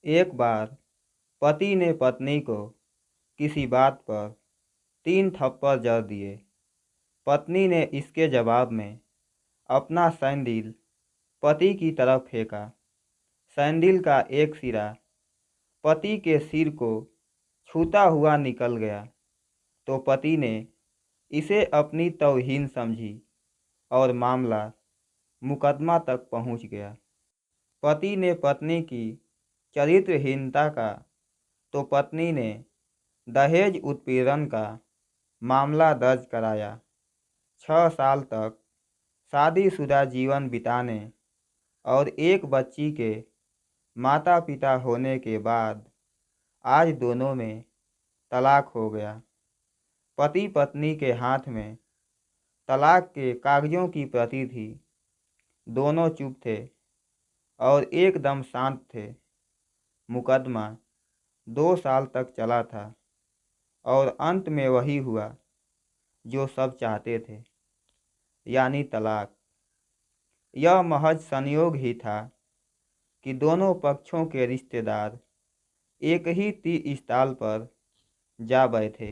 एक बार पति ने पत्नी को किसी बात पर 3 थप्पड़ जड़ दिए। पत्नी ने इसके जवाब में अपना सैंडल पति की तरफ फेंका। सैंडल का एक सिरा पति के सिर को छूता हुआ निकल गया तो पति ने इसे अपनी तौहीन समझी और मामला मुकदमा तक पहुंच गया। पति ने पत्नी की चरित्रहीनता का तो पत्नी ने दहेज उत्पीड़न का मामला दर्ज कराया। 6 साल तक शादीशुदा जीवन बिताने और एक बच्ची के माता पिता होने के बाद आज दोनों में तलाक हो गया। पति पत्नी के हाथ में तलाक के कागजों की प्रति थी। दोनों चुप थे और एकदम शांत थे। मुकदमा 2 साल तक चला था और अंत में वही हुआ जो सब चाहते थे, यानी तलाक। यह महज संयोग ही था कि दोनों पक्षों के रिश्तेदार एक ही तीर्थस्थल पर जा बैठे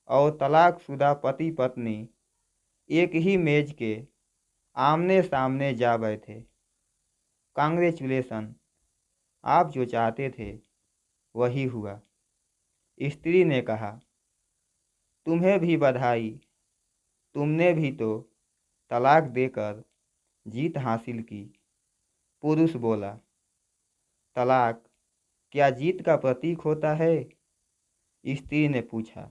और तलाकशुदा पति पत्नी एक ही मेज के आमने सामने जा बैठे। कांग्रेचुलेसन, आप जो चाहते थे वही हुआ। स्त्री ने कहा, तुम्हें भी बधाई, तुमने भी तो तलाक देकर जीत हासिल की। पुरुष बोला, तलाक क्या जीत का प्रतीक होता है? स्त्री ने पूछा,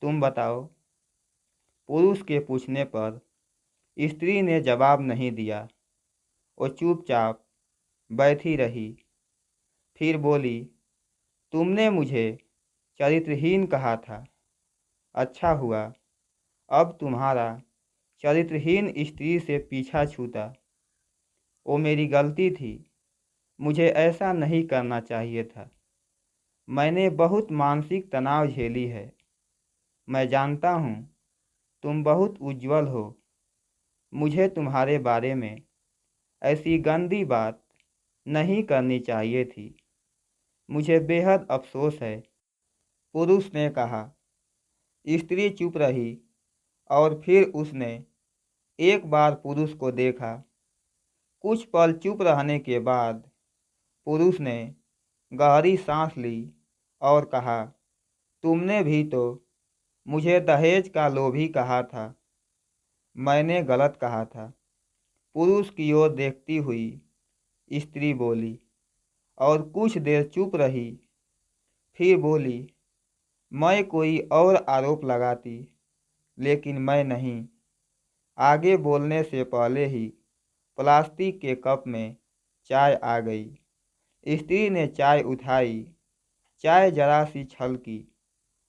तुम बताओ। पुरुष के पूछने पर स्त्री ने जवाब नहीं दिया। वो चुपचाप बैठी रही। फिर बोली, तुमने मुझे चरित्रहीन कहा था। अच्छा हुआ अब तुम्हारा चरित्रहीन स्त्री से पीछा छूटा। वो मेरी गलती थी, मुझे ऐसा नहीं करना चाहिए था। मैंने बहुत मानसिक तनाव झेली है। मैं जानता हूँ तुम बहुत उज्जवल हो। मुझे तुम्हारे बारे में ऐसी गंदी बात नहीं करनी चाहिए थी। मुझे बेहद अफसोस है। पुरुष ने कहा। स्त्री चुप रही और फिर उसने एक बार पुरुष को देखा। कुछ पल चुप रहने के बाद पुरुष ने गहरी सांस ली और कहा, तुमने भी तो मुझे दहेज का लोभी कहा था। मैंने गलत कहा था। पुरुष की ओर देखती हुई स्त्री बोली और कुछ देर चुप रही। फिर बोली, मैं कोई और आरोप लगाती, लेकिन मैं नहीं। आगे बोलने से पहले ही प्लास्टिक के कप में चाय आ गई। स्त्री ने चाय उठाई। चाय जरा सी छलकी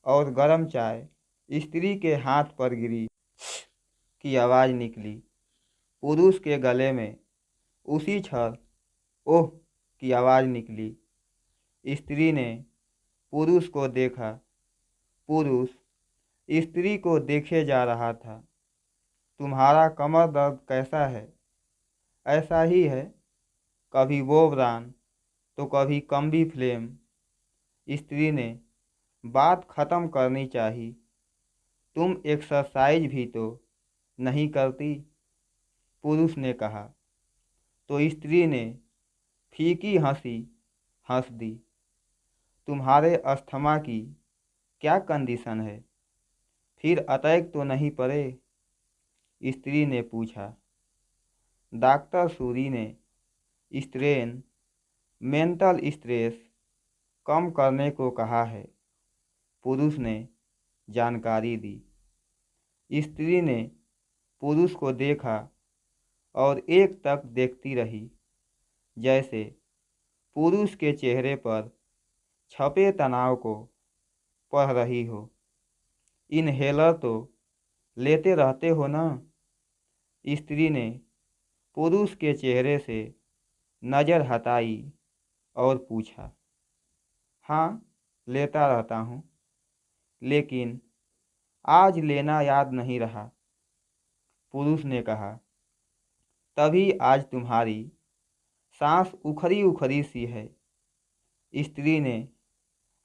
और गर्म चाय स्त्री के हाथ पर गिरी की आवाज़ निकली। पुरुष के गले में उसी क्षण ओह की आवाज़ निकली। स्त्री ने पुरुष को देखा। पुरुष स्त्री को देखे जा रहा था। तुम्हारा कमर दर्द कैसा है? ऐसा ही है, कभी वोबरान तो कभी कम्बी फ्लेम। स्त्री ने बात खत्म करनी चाहिए। तुम एक्सरसाइज भी तो नहीं करती, पुरुष ने कहा। तो स्त्री ने फीकी हंसी हंस दी। तुम्हारे अस्थमा की क्या कंडीशन है? फिर अटैक तो नहीं पड़े? स्त्री ने पूछा। डॉक्टर सूरी ने स्ट्रेन मेंटल स्ट्रेस कम करने को कहा है, पुरुष ने जानकारी दी। स्त्री ने पुरुष को देखा और एक तक देखती रही, जैसे पुरुष के चेहरे पर छपे तनाव को पढ़ रही हो। इनहेलर तो लेते रहते हो ना? स्त्री ने पुरुष के चेहरे से नज़र हटाई और पूछा। हाँ, लेता रहता हूँ, लेकिन आज लेना याद नहीं रहा, पुरुष ने कहा। तभी आज तुम्हारी सांस उखड़ी उखड़ी सी है। स्त्री ने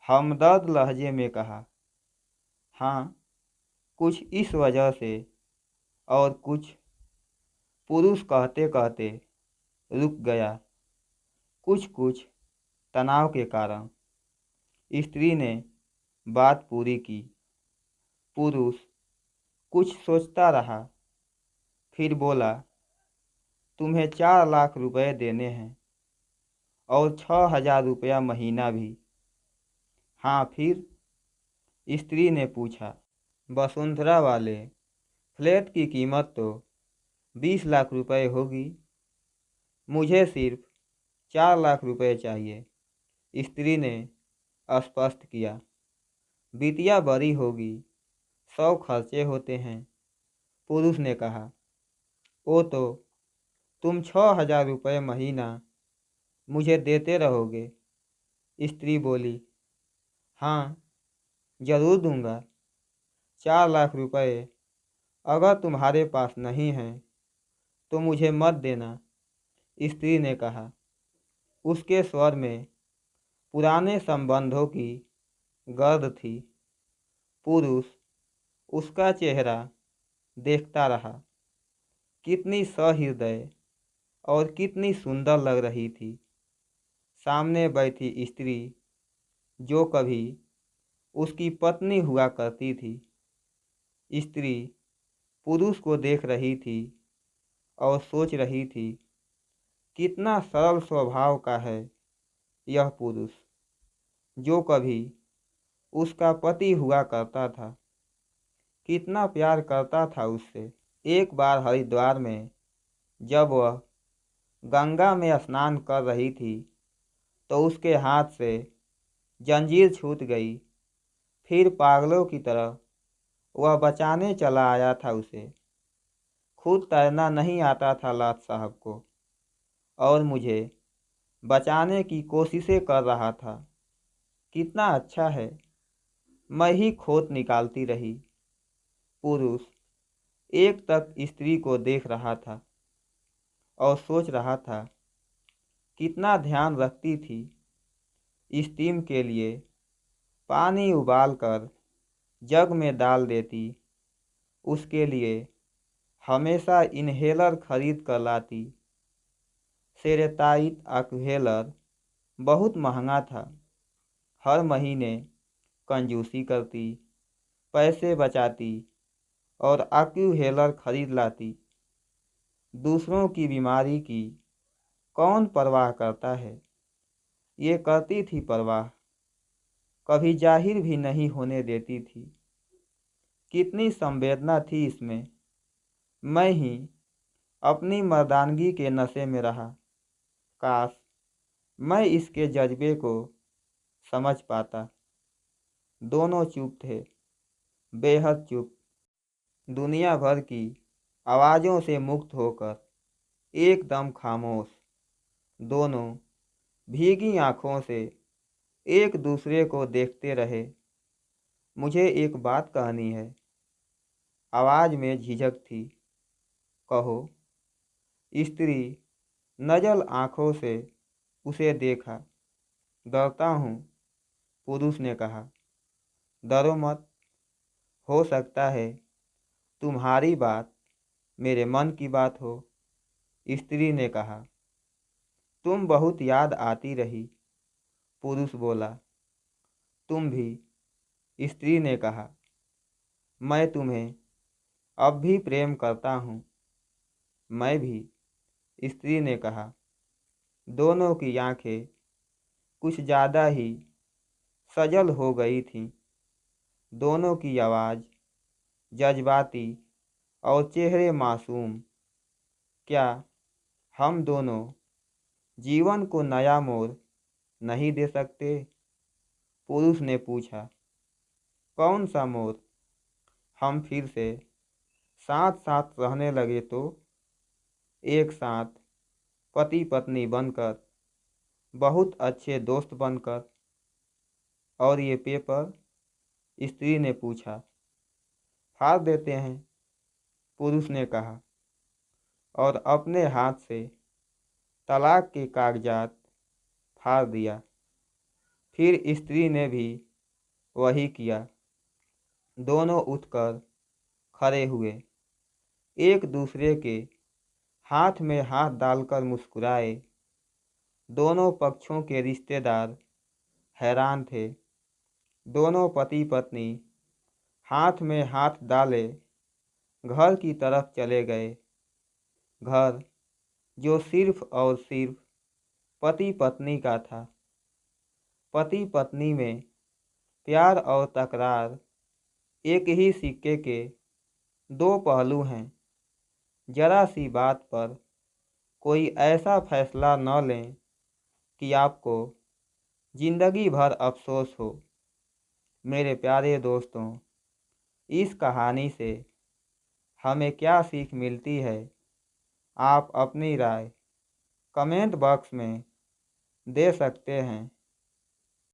हमदर्द लहजे में कहा, हाँ, कुछ इस वजह से और कुछ। पुरुष कहते कहते रुक गया, कुछ कुछ तनाव के कारण। स्त्री ने बात पूरी की। पुरुष कुछ सोचता रहा, फिर बोला, तुम्हें 4 लाख रुपए देने हैं और 6,000 रुपया महीना भी। हाँ, फिर? स्त्री ने पूछा। वसुंधरा वाले फ्लैट की कीमत तो 20 लाख रुपए होगी। मुझे सिर्फ 4 लाख रुपए चाहिए, स्त्री ने स्पष्ट किया। बिटिया बड़ी होगी, 100 खर्चे होते हैं, पुरुष ने कहा। ओ तो तुम 6,000 रुपये महीना मुझे देते रहोगे, स्त्री बोली। हाँ, जरूर दूंगा। 4 लाख रुपए अगर तुम्हारे पास नहीं हैं तो मुझे मत देना, स्त्री ने कहा। उसके स्वर में पुराने संबंधों की गर्द थी। पुरुष उसका चेहरा देखता रहा। कितनी सहृदय और कितनी सुंदर लग रही थी। सामने बैठी स्त्री जो कभी उसकी पत्नी हुआ करती थी। स्त्री पुरुष को देख रही थी और सोच रही थी, कितना सरल स्वभाव का है यह पुरुष जो कभी उसका पति हुआ करता था। कितना प्यार करता था उससे। एक बार हरिद्वार में जब वह गंगा में स्नान कर रही थी तो उसके हाथ से जंजीर छूट गई। फिर पागलों की तरह वह बचाने चला आया था उसे। खुद तैरना नहीं आता था लाट साहब को और मुझे बचाने की कोशिशें कर रहा था। कितना अच्छा है। मैं ही खोट निकालती रही। पुरुष एक तक स्त्री को देख रहा था और सोच रहा था, कितना ध्यान रखती थी। स्टीम के लिए पानी उबालकर जग में डाल देती, उसके लिए हमेशा इन्हेलर खरीद कर लाती। सेरेटाइट एक्हेलर बहुत महंगा था। हर महीने कंजूसी करती, पैसे बचाती और एक्यूहेलर खरीद लाती। दूसरों की बीमारी की कौन परवाह करता है। ये करती थी परवाह, कभी जाहिर भी नहीं होने देती थी। कितनी संवेदना थी इसमें। मैं ही अपनी मर्दानगी के नशे में रहा। काश मैं इसके जज्बे को समझ पाता। दोनों चुप थे, बेहद चुप। दुनिया भर की आवाज़ों से मुक्त होकर एकदम खामोश। दोनों भीगी आंखों से एक दूसरे को देखते रहे। मुझे एक बात कहनी है, आवाज़ में झिझक थी। कहो। स्त्री नजल आंखों से उसे देखा। डरता हूँ, पुरुष ने कहा। डरो मत, हो सकता है तुम्हारी बात मेरे मन की बात हो, स्त्री ने कहा। तुम बहुत याद आती रही, पुरुष बोला। तुम भी, स्त्री ने कहा। मैं तुम्हें अब भी प्रेम करता हूँ। मैं भी, स्त्री ने कहा। दोनों की आंखें कुछ ज़्यादा ही सजल हो गई थीं। दोनों की आवाज़ जज्बाती और चेहरे मासूम। क्या हम दोनों जीवन को नया मोड़ नहीं दे सकते? पुरुष ने पूछा। कौन सा मोड़? हम फिर से साथ साथ रहने लगे तो? एक साथ पति पत्नी बनकर, बहुत अच्छे दोस्त बनकर। और ये पेपर? स्त्री ने पूछा। फाड़ देते हैं, पुरुष ने कहा और अपने हाथ से तलाक के कागजात फाड़ दिया। फिर स्त्री ने भी वही किया। दोनों उठकर खड़े हुए, एक दूसरे के हाथ में हाथ डालकर मुस्कुराए। दोनों पक्षों के रिश्तेदार हैरान थे। दोनों पति पत्नी हाथ में हाथ डाले घर की तरफ चले गए। घर जो सिर्फ और सिर्फ पति पत्नी का था। पति पत्नी में प्यार और तकरार एक ही सिक्के के दो पहलू हैं। जरा सी बात पर कोई ऐसा फैसला न लें कि आपको जिंदगी भर अफसोस हो। मेरे प्यारे दोस्तों, इस कहानी से हमें क्या सीख मिलती है, आप अपनी राय कमेंट बॉक्स में दे सकते हैं।